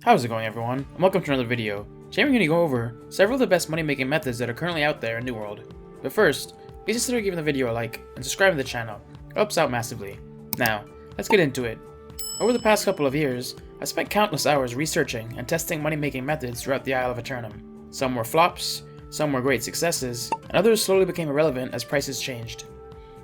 How's it going, everyone? And welcome to another video. Today we're going to go over several of the best money making methods that are currently out there in New World. But first, please consider giving the video a like and subscribing to the channel. It helps out massively. Now, let's get into it. Over the past couple of years, I spent countless hours researching and testing money making methods throughout the Isle of Aeternum. Some were flops, some were great successes, and others slowly became irrelevant as prices changed.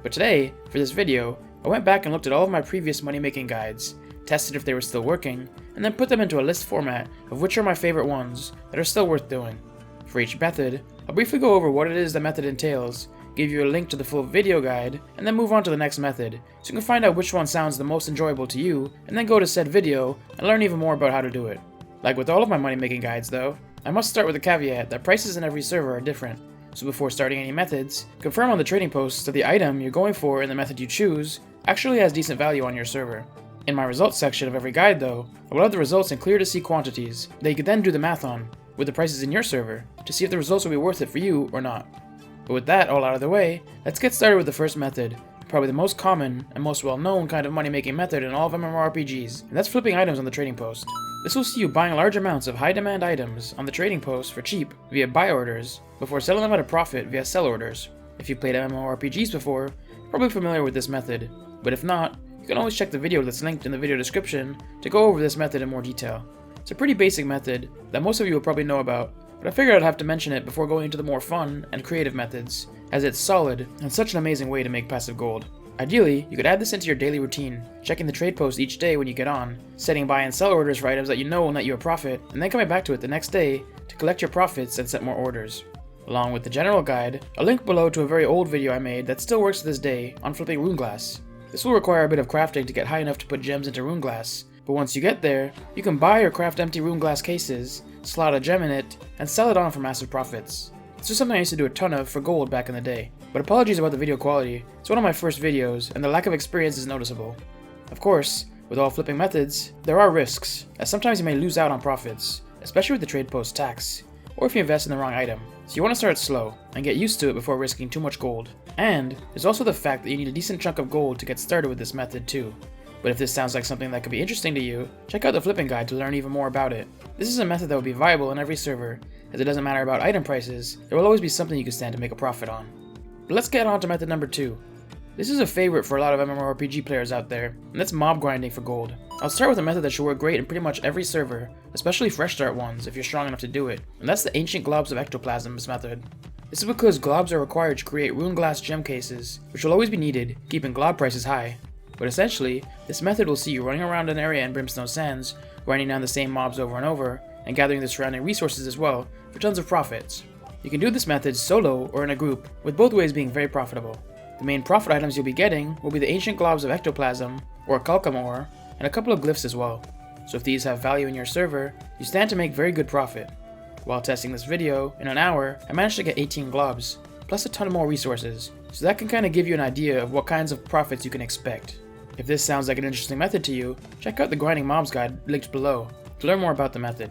But today, for this video, I went back and looked at all of my previous money making guides, tested if they were still working, and then put them into a list format of which are my favorite ones that are still worth doing. For each method, I'll briefly go over what it is the method entails, give you a link to the full video guide, and then move on to the next method, so you can find out which one sounds the most enjoyable to you, and then go to said video and learn even more about how to do it. Like with all of my money making guides though, I must start with the caveat that prices in every server are different, so before starting any methods, confirm on the trading posts that the item you're going for in the method you choose actually has decent value on your server. In my results section of every guide though, I will have the results in clear to see quantities that you can then do the math on, with the prices in your server, to see if the results will be worth it for you or not. But with that all out of the way, let's get started with the first method, probably the most common and most well-known kind of money making method in all of MMORPGs, and that's flipping items on the trading post. This will see you buying large amounts of high demand items on the trading post for cheap via buy orders, before selling them at a profit via sell orders. If you've played MMORPGs before, you're probably familiar with this method, but if not, you can always check the video that's linked in the video description to go over this method in more detail. It's a pretty basic method that most of you will probably know about, but I figured I'd have to mention it before going into the more fun and creative methods, as it's solid and such an amazing way to make passive gold. Ideally, you could add this into your daily routine, checking the trade post each day when you get on, setting buy and sell orders for items that you know will net you a profit, and then coming back to it the next day to collect your profits and set more orders. Along with the general guide, I'll link below to a very old video I made that still works to this day on flipping rune glass. This will require a bit of crafting to get high enough to put gems into rune glass, but once you get there, you can buy or craft empty rune glass cases, slot a gem in it, and sell it on for massive profits. This was something I used to do a ton of for gold back in the day, but apologies about the video quality. It's one of my first videos, and the lack of experience is noticeable. Of course, with all flipping methods, there are risks, as sometimes you may lose out on profits, especially with the trade post tax, or if you invest in the wrong item. So you want to start slow, and get used to it before risking too much gold. And there's also the fact that you need a decent chunk of gold to get started with this method too. But if this sounds like something that could be interesting to you, check out the flipping guide to learn even more about it. This is a method that will be viable in every server, as it doesn't matter about item prices, there will always be something you can stand to make a profit on. But let's get on to method number 2. This is a favorite for a lot of MMORPG players out there, and that's mob grinding for gold. I'll start with a method that should work great in pretty much every server, especially fresh start ones if you're strong enough to do it, and that's the ancient globs of ectoplasms method. This is because globs are required to create rune glass gem cases, which will always be needed, keeping glob prices high. But essentially, this method will see you running around an area in Brimstone Sands, grinding down the same mobs over and over, and gathering the surrounding resources as well, for tons of profits. You can do this method solo or in a group, with both ways being very profitable. The main profit items you'll be getting will be the ancient globs of ectoplasm, or calcum ore, and a couple of glyphs as well. So if these have value in your server, you stand to make very good profit. While testing this video, in an hour, I managed to get 18 globs, plus a ton more resources, so that can kinda give you an idea of what kinds of profits you can expect. If this sounds like an interesting method to you, check out the grinding mobs guide linked below to learn more about the method.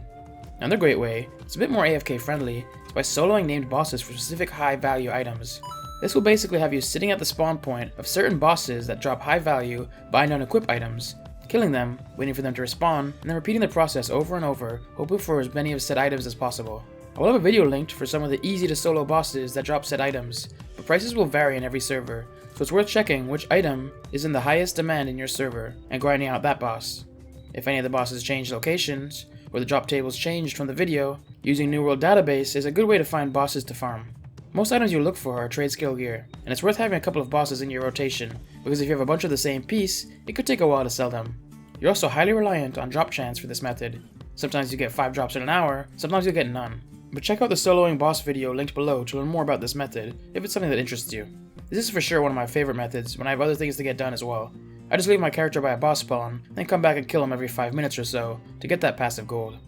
Another great way, it's a bit more AFK friendly, is by soloing named bosses for specific high value items. This will basically have you sitting at the spawn point of certain bosses that drop high value bind on equip items, killing them, waiting for them to respawn, and then repeating the process over and over, hoping for as many of said items as possible. I will have a video linked for some of the easy to solo bosses that drop said items, but prices will vary in every server, so it's worth checking which item is in the highest demand in your server, and grinding out that boss. If any of the bosses change locations, or the drop tables changed from the video, using New World Database is a good way to find bosses to farm. Most items you look for are trade skill gear, and it's worth having a couple of bosses in your rotation, because if you have a bunch of the same piece, it could take a while to sell them. You're also highly reliant on drop chance for this method. Sometimes you get 5 drops in an hour, sometimes you'll get none. But check out the soloing boss video linked below to learn more about this method, if it's something that interests you. This is for sure one of my favorite methods when I have other things to get done as well. I just leave my character by a boss spawn, then come back and kill him every 5 minutes or so to get that passive gold.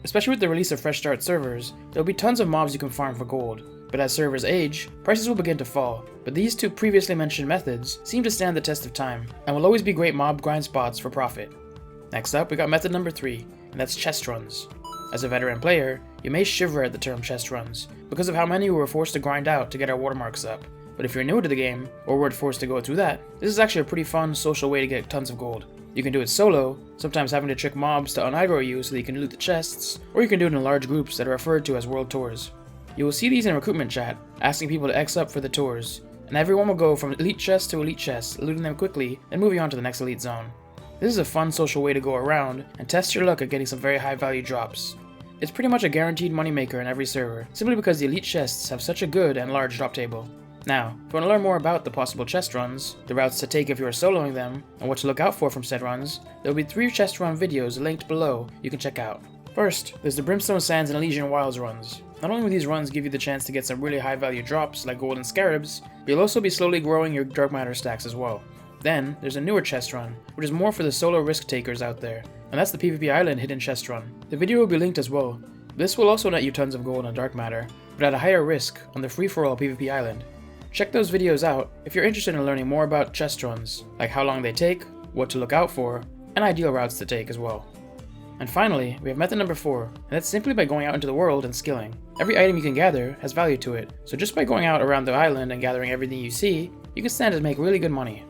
Especially with the release of fresh start servers, there will be tons of mobs you can farm for gold, but as servers age, prices will begin to fall. But these two previously mentioned methods seem to stand the test of time, and will always be great mob grind spots for profit. Next up, we got method number 3, and that's chest runs. As a veteran player, you may shiver at the term chest runs, because of how many we were forced to grind out to get our watermarks up. But if you're new to the game, or weren't forced to go through that, this is actually a pretty fun social way to get tons of gold. You can do it solo, sometimes having to trick mobs to un-aggro you so that you can loot the chests, or you can do it in large groups that are referred to as world tours. You will see these in recruitment chat, asking people to X up for the tours, and everyone will go from elite chest to elite chest, looting them quickly, and moving on to the next elite zone. This is a fun social way to go around and test your luck at getting some very high value drops. It's pretty much a guaranteed moneymaker in every server, simply because the elite chests have such a good and large drop table. Now, if you want to learn more about the possible chest runs, the routes to take if you are soloing them, and what to look out for from said runs, there will be 3 chest run videos linked below you can check out. First, there's the Brimstone Sands and Elysian Wilds runs. Not only will these runs give you the chance to get some really high value drops like gold and scarabs, but you'll also be slowly growing your dark matter stacks as well. Then, there's a newer chest run, which is more for the solo risk takers out there, and that's the PvP Island hidden chest run. The video will be linked as well. This will also net you tons of gold and dark matter, but at a higher risk on the free-for-all PvP Island. Check those videos out if you're interested in learning more about chest runs, like how long they take, what to look out for, and ideal routes to take as well. And finally, we have method number 4, and that's simply by going out into the world and skilling. Every item you can gather has value to it, so just by going out around the island and gathering everything you see, you can stand to make really good money.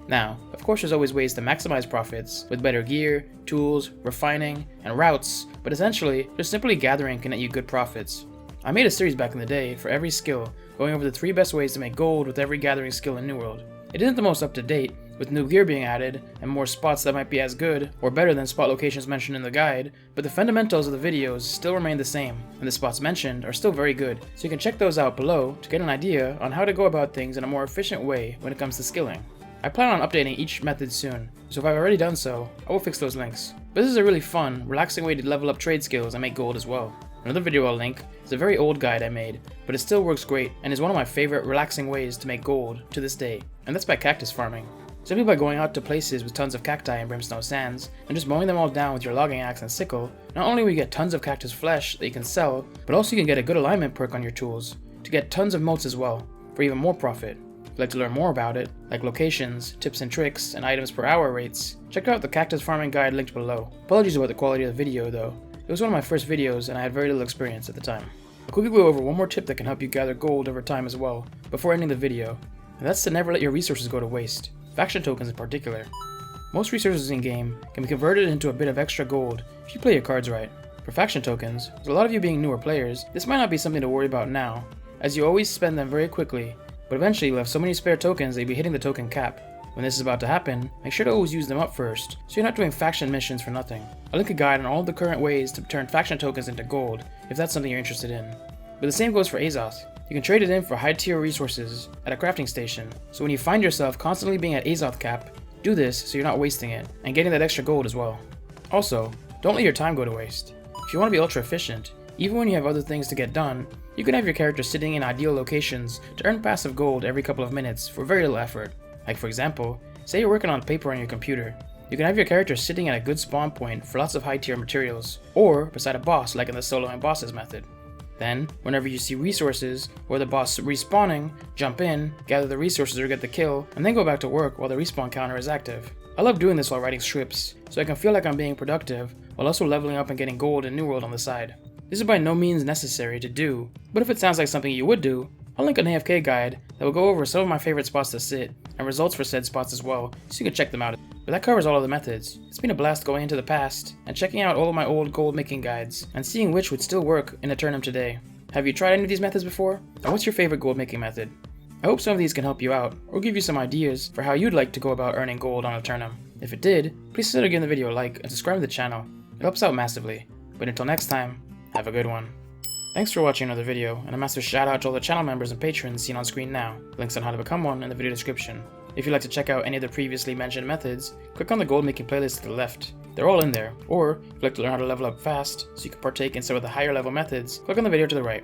Now, of course there's always ways to maximize profits, with better gear, tools, refining, and routes, but essentially, just simply gathering can net you good profits. I made a series back in the day for every skill, going over the 3 best ways to make gold with every gathering skill in New World. It isn't the most up to date, with new gear being added, and more spots that might be as good, or better than spot locations mentioned in the guide, but the fundamentals of the videos still remain the same, and the spots mentioned are still very good, so you can check those out below to get an idea on how to go about things in a more efficient way when it comes to skilling. I plan on updating each method soon, so if I've already done so, I will fix those links. But this is a really fun, relaxing way to level up trade skills and make gold as well. Another video I'll link is a very old guide I made, but it still works great and is one of my favorite relaxing ways to make gold to this day, and that's by cactus farming. Simply by going out to places with tons of cacti and brimstone sands, and just mowing them all down with your logging axe and sickle, not only will you get tons of cactus flesh that you can sell, but also you can get a good alignment perk on your tools, to get tons of motes as well, for even more profit. If you'd like to learn more about it, like locations, tips and tricks, and items per hour rates, check out the cactus farming guide linked below. Apologies about the quality of the video though. It was one of my first videos and I had very little experience at the time. I'll quickly go over one more tip that can help you gather gold over time as well, before ending the video, and that's to never let your resources go to waste, faction tokens in particular. Most resources in-game can be converted into a bit of extra gold if you play your cards right. For faction tokens, with a lot of you being newer players, this might not be something to worry about now, as you always spend them very quickly, but eventually you'll have so many spare tokens that you'll be hitting the token cap. When this is about to happen, make sure to always use them up first, so you're not doing faction missions for nothing. I'll link a guide on all of the current ways to turn faction tokens into gold, if that's something you're interested in. But the same goes for Azoth. You can trade it in for high tier resources at a crafting station, so when you find yourself constantly being at Azoth cap, do this so you're not wasting it, and getting that extra gold as well. Also, don't let your time go to waste. If you want to be ultra efficient, even when you have other things to get done, you can have your character sitting in ideal locations to earn passive gold every couple of minutes for very little effort. Like for example, say you're working on paper on your computer, you can have your character sitting at a good spawn point for lots of high tier materials, or beside a boss like in the soloing bosses method. Then, whenever you see resources, or the boss respawning, jump in, gather the resources or get the kill, and then go back to work while the respawn counter is active. I love doing this while writing scripts, so I can feel like I'm being productive, while also leveling up and getting gold in New World on the side. This is by no means necessary to do, but if it sounds like something you would do, I'll link an AFK guide that will go over some of my favorite spots to sit, and results for said spots as well, so you can check them out. But that covers all of the methods. It's been a blast going into the past, and checking out all of my old gold making guides, and seeing which would still work in Aeternum today. Have you tried any of these methods before? And what's your favorite gold making method? I hope some of these can help you out, or give you some ideas for how you'd like to go about earning gold on Aeternum. If it did, please consider giving the video a like and subscribe to the channel. It helps out massively. But until next time, have a good one. Thanks for watching another video, and a massive shout out to all the channel members and patrons seen on screen now. Links on how to become one in the video description. If you'd like to check out any of the previously mentioned methods, click on the gold making playlist to the left. They're all in there. Or, if you'd like to learn how to level up fast, so you can partake in some of the higher level methods, click on the video to the right.